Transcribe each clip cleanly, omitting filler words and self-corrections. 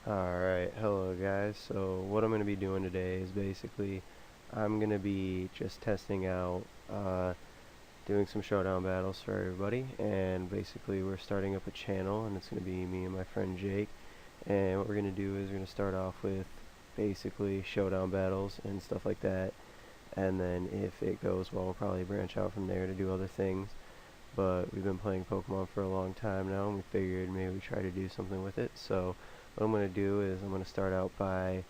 Alright, hello guys. So what I'm going to be doing today is basically I'm going to be just testing out doing some showdown battles for everybody, and basically we're starting up a channel and it's going to be me and my friend Jake, and what we're going to do is we're going to start off with basically showdown battles and stuff like that, and then if it goes well we'll probably branch out from there to do other things. But we've been playing Pokemon for a long time now, and we figured maybe we try to do something with it. So what I'm going to do is I'm going to start out by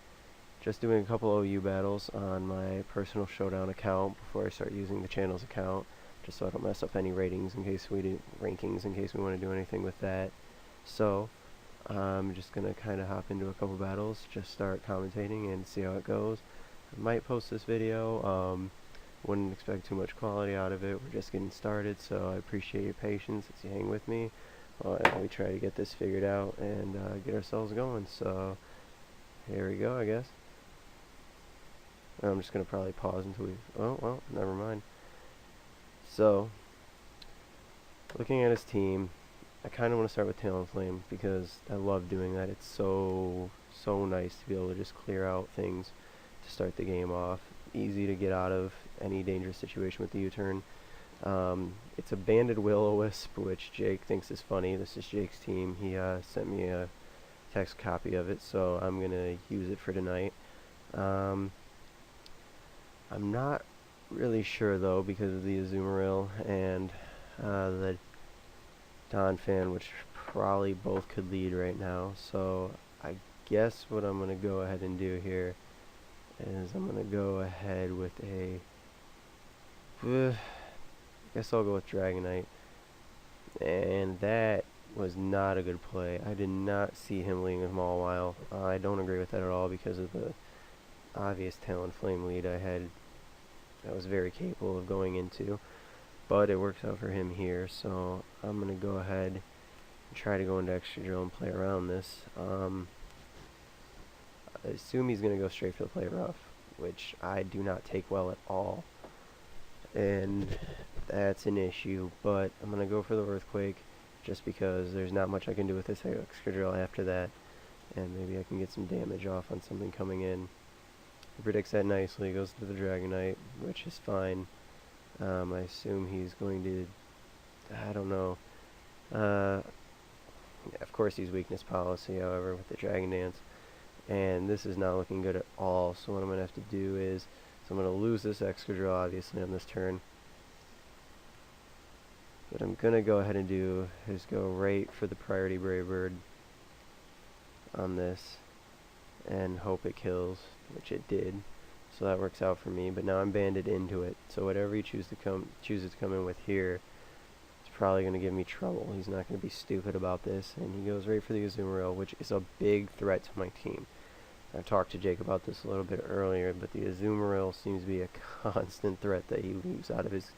just doing a couple OU battles on my personal Showdown account before I start using the channel's account, just so I don't mess up any ratings in case we want to do anything with that. So I'm just going to kind of hop into a couple battles, just start commentating and see how it goes. I might post this video. Wouldn't expect too much quality out of it. We're just getting started, so I appreciate your patience as you hang with me while we try to get this figured out and get ourselves going. So here we go, I guess. I'm just going to probably pause until we... Oh, well, never mind. So, looking at his team, I kind of want to start with Talonflame because I love doing that. It's so nice to be able to just clear out things to start the game off. Easy to get out of any dangerous situation with the U-turn. It's a banded Will-O-Wisp, which Jake thinks is funny. This is Jake's team. He sent me a text copy of it, so I'm going to use it for tonight. I'm not really sure, though, because of the Azumarill and the Donphan, which probably both could lead right now. So I guess what I'm going to go ahead and do here is I'm going to go ahead with a... I guess I'll go with Dragonite. And that was not a good play. I did not see him leading with Mawile. I don't agree with that at all because of the obvious Talonflame lead I had. I was very capable of going into. But it works out for him here, so I'm going to go ahead and try to go into Extra Drill and play around this. I assume he's going to go straight for the play rough, which I do not take well at all, and that's an issue. But I'm going to go for the Earthquake just because there's not much I can do with this Extra Drill after that, and maybe I can get some damage off on something coming in. He predicts that nicely, goes to the Dragonite, which is fine. I assume he's going to, I don't know, yeah, of course he's weakness policy, however, with the Dragon Dance. And this is not looking good at all, so what I'm going to have to do is, so I'm going to lose this extra draw obviously on this turn. What I'm going to go ahead and do is go right for the priority Brave Bird on this and hope it kills, which it did. So that works out for me, but now I'm banded into it. So whatever he chooses to come in with here, it's probably going to give me trouble. He's not going to be stupid about this, and he goes right for the Azumarill, which is a big threat to my team. I talked to Jake about this a little bit earlier, but the Azumarill seems to be a constant threat that he leaves out of his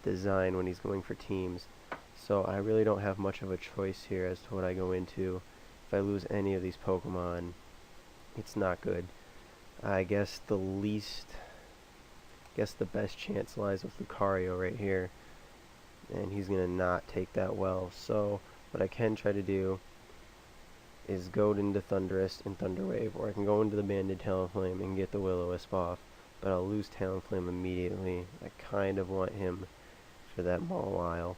design when he's going for teams. So I really don't have much of a choice here as to what I go into. If I lose any of these Pokemon, it's not good. I guess the best chance lies with Lucario right here, and he's gonna not take that well. So what I can try to do is go into Thundurus and Thunder Wave, or I can go into the banded Talonflame and get the Will-O-Wisp off, but I'll lose Talonflame immediately. I kind of want him for that Mawile.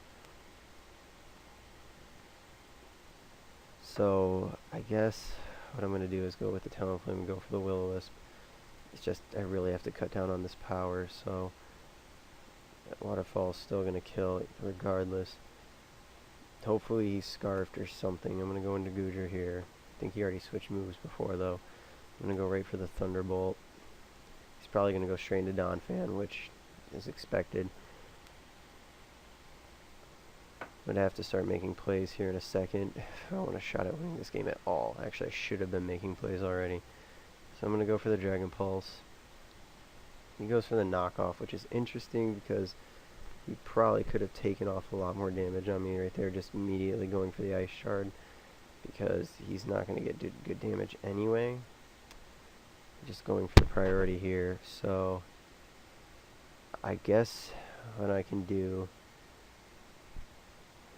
So I guess what I'm going to do is go with the Talonflame and go for the Will-O-Wisp. It's just I really have to cut down on this power, so that Waterfall is still going to kill it regardless. Hopefully he's Scarfed or something. I'm going to go into Goodra here. I think he already switched moves before, though. I'm going to go right for the Thunderbolt. He's probably going to go straight into Donphan, which is expected. I'm going to have to start making plays here in a second if I want a shot at winning this game at all. Actually, I should have been making plays already. So I'm going to go for the Dragon Pulse. He goes for the knockoff, which is interesting because he probably could have taken off a lot more damage on me right there, just immediately going for the Ice Shard, because he's not going to get good damage anyway. Just going for the priority here. So I guess what I can do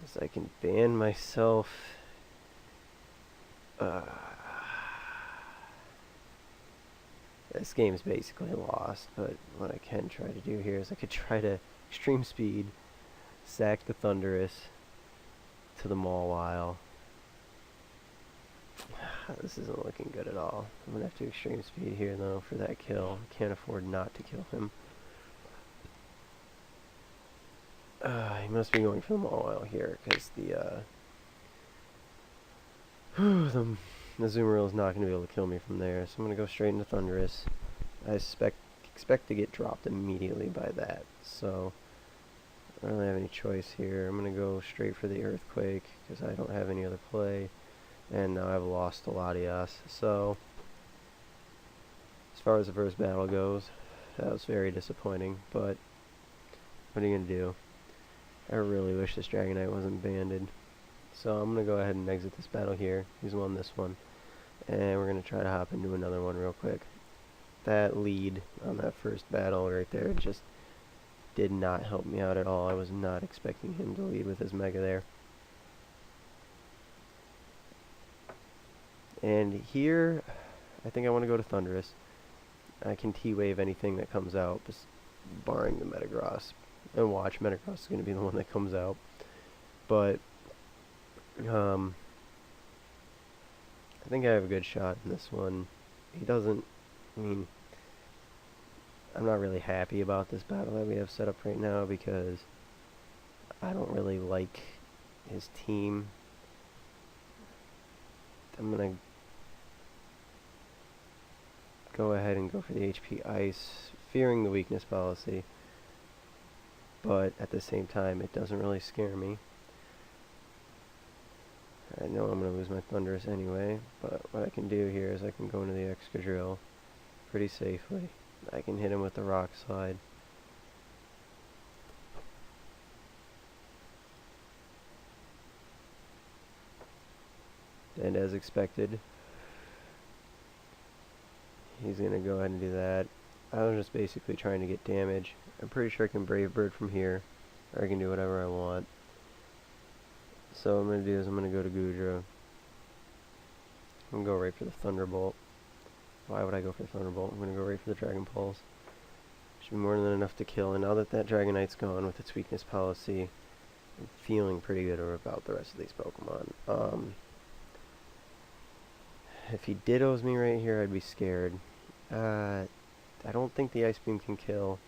is I can ban myself this game's basically lost, but what I can try to do here is I could try to extreme speed, sack the Thunderous to the Mawile. This isn't looking good at all. I'm going to have to extreme speed here, though, for that kill. Can't afford not to kill him. He must be going for the Mawile here, because the Azumarill is not going to be able to kill me from there. So I'm going to go straight into Thunderous. I expect to get dropped immediately by that. So I don't really have any choice here. I'm going to go straight for the Earthquake, because I don't have any other play. And now I've lost to Latias. So as far as the first battle goes, that was very disappointing. But what are you going to do? I really wish this Dragonite wasn't banded. So I'm going to go ahead and exit this battle here. He's won this one. And we're going to try to hop into another one real quick. That lead on that first battle right there just did not help me out at all. I was not expecting him to lead with his Mega there. And here, I think I want to go to Thunderous. I can T-Wave anything that comes out, just barring the Metagross. And watch, Metagross is going to be the one that comes out. But, I think I have a good shot in this one. He doesn't, I mean, I'm not really happy about this battle that we have set up right now because I don't really like his team. I'm going to go ahead and go for the HP Ice, fearing the weakness policy. But at the same time, it doesn't really scare me. I know I'm going to lose my Thunderous anyway, but what I can do here is I can go into the Excadrill pretty safely. I can hit him with the Rock Slide. And as expected, he's going to go ahead and do that. I was just basically trying to get damage. I'm pretty sure I can Brave Bird from here, or I can do whatever I want. So what I'm going to do is I'm going to go to Goodra. I'm going to go right for the Thunderbolt. Why would I go for the Thunderbolt? I'm going to go right for the Dragon Pulse. Should be more than enough to kill. And now that that Dragonite's gone with its weakness policy, I'm feeling pretty good about the rest of these Pokemon. If he Dittos me right here, I'd be scared. I don't think the Ice Beam can kill.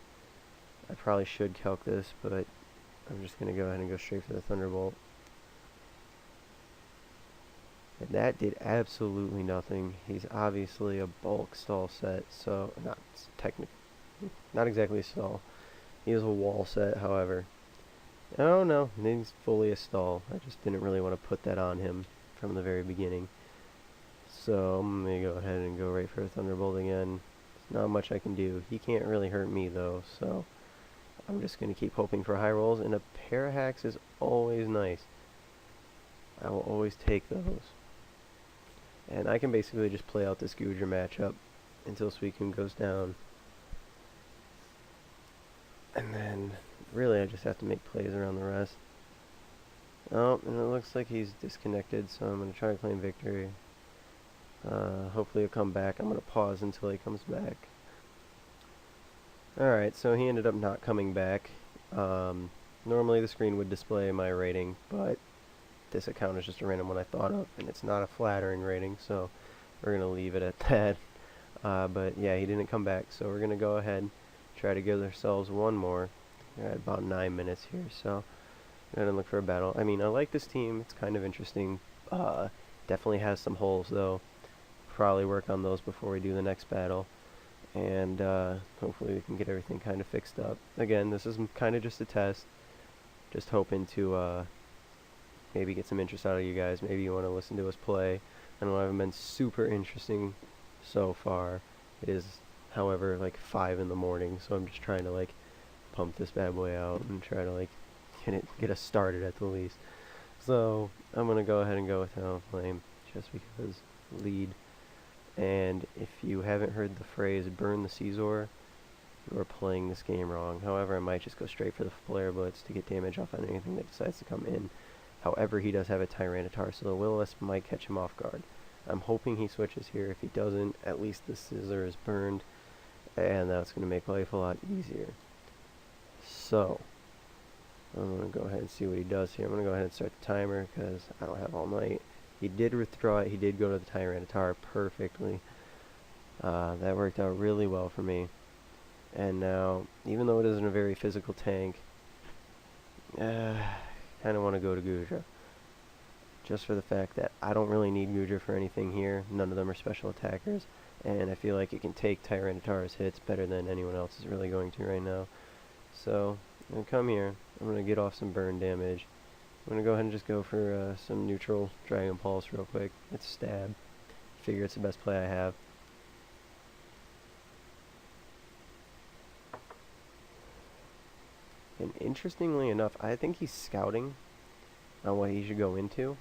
I probably should calc this, but I'm just going to go ahead and go straight for the Thunderbolt. And that did absolutely nothing. He's obviously a bulk stall set, so not exactly a stall. He is a wall set, however. Oh no, he's fully a stall. I just didn't really want to put that on him from the very beginning. So I'm going to go ahead and go right for a Thunderbolt again. There's not much I can do. He can't really hurt me though, so I'm just going to keep hoping for high rolls, and a Parahax is always nice. I will always take those. And I can basically just play out this Goodra matchup until Suicune goes down. And then, really, I just have to make plays around the rest. Oh, and it looks like he's disconnected, so I'm going to try to claim victory. Hopefully he'll come back. I'm going to pause until he comes back. Alright, so he ended up not coming back. Normally the screen would display my rating, but this account is just a random one I thought of, and it's not a flattering rating, so we're going to leave it at that. But yeah, he didn't come back, so we're going to go ahead and try to give ourselves one more. We're at about 9 minutes here, so go ahead and look for a battle. I mean, I like this team. It's kind of interesting. Definitely has some holes, though. Probably work on those before we do the next battle. And hopefully we can get everything kind of fixed up. Again, this is kind of just a test. Just hoping to maybe get some interest out of you guys. Maybe you want to listen to us play. I know I haven't been super interesting so far. It is, however, like 5 in the morning, so I'm just trying to like pump this bad boy out and try to like get us started at the least. So I'm gonna go ahead and go with Talonflame just because lead. And if you haven't heard the phrase "burn the Caesar," you are playing this game wrong. However, I might just go straight for the Flare Blitz to get damage off on anything that decides to come in. However, he does have a Tyranitar, so the Will-O-Wisp might catch him off guard. I'm hoping he switches here. If he doesn't, at least the Scissor is burned. and that's going to make life a lot easier. So, I'm going to go ahead and see what he does here. I'm going to go ahead and start the timer because I don't have all night. He did withdraw it. He did go to the Tyranitar perfectly. That worked out really well for me. And now, even though it isn't a very physical tank, kind of want to go to Gudra. Just for the fact that I don't really need Gudra for anything here. None of them are special attackers. And I feel like it can take Tyranitar's hits better than anyone else is really going to right now. So, I'm going to come here. I'm going to get off some burn damage. I'm going to go ahead and just go for some neutral Dragon Pulse real quick. It's stab. Figure it's the best play I have. And interestingly enough, I think he's scouting on what he should go into.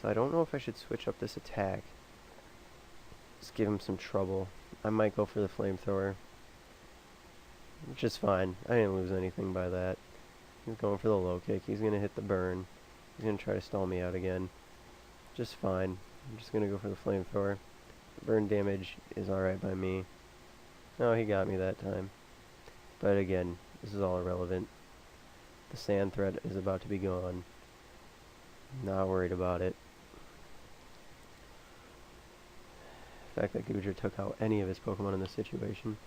So I don't know if I should switch up this attack. Just give him some trouble. I might go for the flamethrower, which is fine. I didn't lose anything by that. He's going for the low kick. He's going to hit the burn. He's going to try to stall me out again. Just fine. I'm just going to go for the flamethrower. Burn damage is alright by me. No, he got me that time. But again, this is all irrelevant. The sand threat is about to be gone. Not worried about it. The fact that Gudra took out any of his Pokemon in this situation,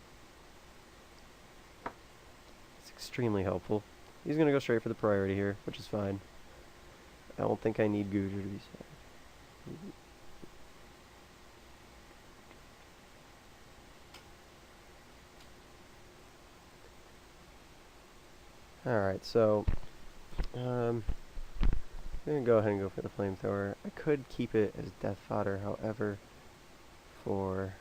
it's extremely helpful. He's going to go straight for the priority here, which is fine. I don't think I need Gudra to be sad. Alright, so I'm going to go ahead and go for the flamethrower. I could keep it as death fodder, however, for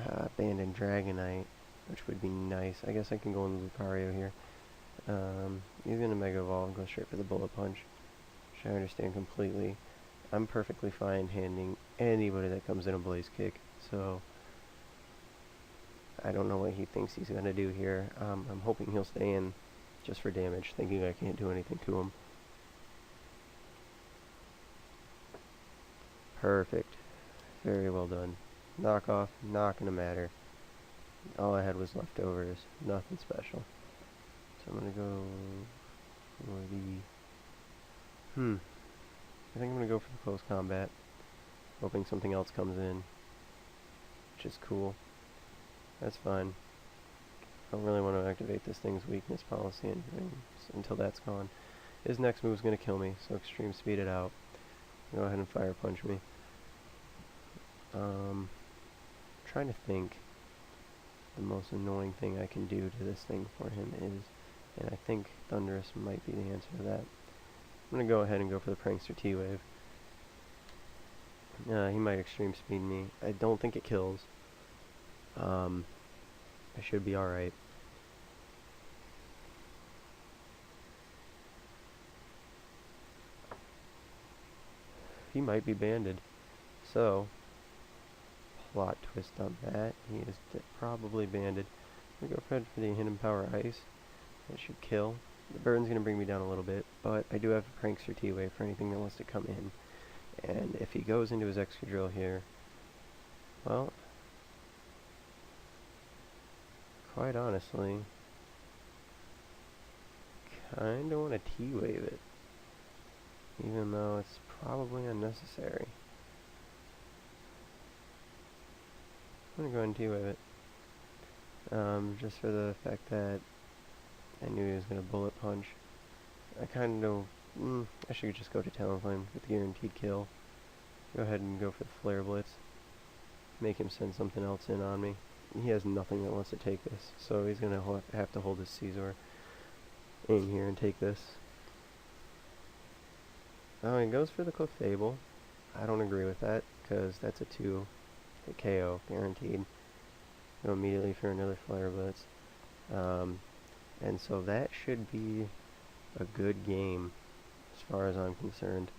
Abandoned Dragonite, which would be nice. I guess I can go into Lucario here. He's going to Mega Evolve and go straight for the Bullet Punch, which I understand completely. I'm perfectly fine handing anybody that comes in a Blaze Kick, so I don't know what he thinks he's going to do here. I'm hoping he'll stay in just for damage, thinking I can't do anything to him. Perfect. Very well done. Knockoff, not going to matter. All I had was leftovers, nothing special. So I'm going to go for the... I think I'm going to go for the close combat, hoping something else comes in, which is cool. That's fine. I don't really want to activate this thing's weakness policy until that's gone. His next move is going to kill me, so extreme speed it out. Go ahead and fire punch me. Trying to think the most annoying thing I can do to this thing for him is, and I think Thunderous might be the answer to that. I'm going to go ahead and go for the Prankster T-Wave. He might extreme speed me. I don't think it kills. I should be alright. He might be banded. So, plot twist on that. He is probably banded. I'm going to go for the Hidden Power Ice. That should kill. The burn's going to bring me down a little bit, but I do have a Prankster T-Wave for anything that wants to come in. And if he goes into his Excadrill here, well, quite honestly, kinda want to T-Wave it, even though it's probably unnecessary. I'm gonna go ahead and T-Wave it, just for the fact that I knew he was gonna Bullet Punch. I kind of I should just go to Talonflame with the guaranteed kill. Go ahead and go for the Flare Blitz. Make him send something else in on me. He has nothing that wants to take this, so he's going to have to hold his Caesar in here and take this. Oh, he goes for the Clefable. I don't agree with that, because that's a 2 hit KO, guaranteed. Go immediately for another Flare Blitz. And so that should be a good game, as far as I'm concerned.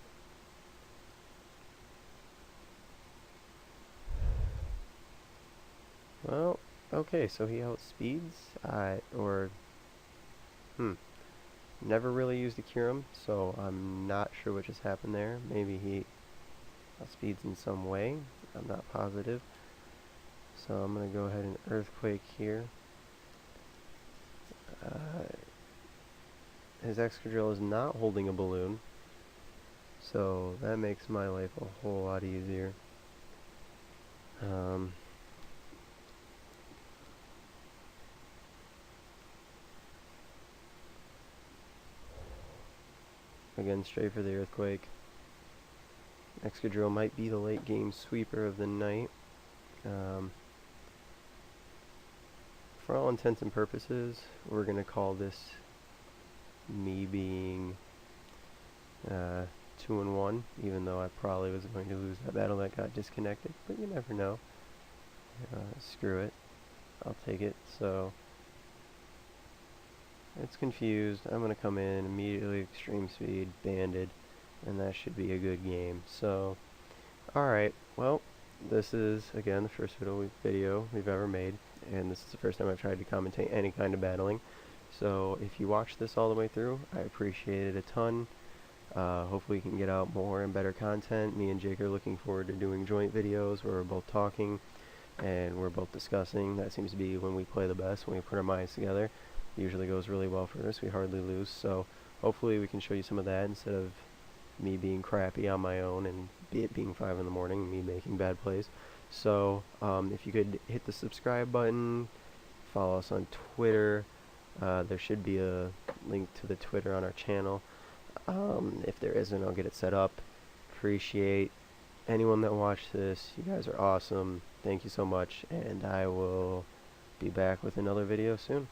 Well, okay, so he outspeeds, never really used the Kyurem, so I'm not sure what just happened there. Maybe he outspeeds in some way, I'm not positive. So I'm going to go ahead and earthquake here. His Excadrill is not holding a balloon, so that makes my life a whole lot easier. Again, straight for the earthquake. Excadrill might be the late game sweeper of the night. For all intents and purposes, we're going to call this me being 2-1, even though I probably was going to lose that battle that got disconnected, but you never know. Screw it. I'll take it. So it's confused. I'm going to come in immediately, extreme speed, banded, and that should be a good game. So, alright, well, this is, again, the first video we've ever made, and this is the first time I've tried to commentate any kind of battling. So if you watched this all the way through, I appreciate it a ton. Hopefully we can get out more and better content. Me and Jake are looking forward to doing joint videos where we're both talking and we're both discussing. That seems to be when we play the best, when we put our minds together. It usually goes really well for us. We hardly lose. So hopefully we can show you some of that instead of me being crappy on my own and it being 5 in the morning and me making bad plays. So if you could hit the subscribe button, follow us on Twitter. There should be a link to the Twitter on our channel. If there isn't, I'll get it set up. Appreciate anyone that watched this. You guys are awesome. Thank you so much, and I will be back with another video soon.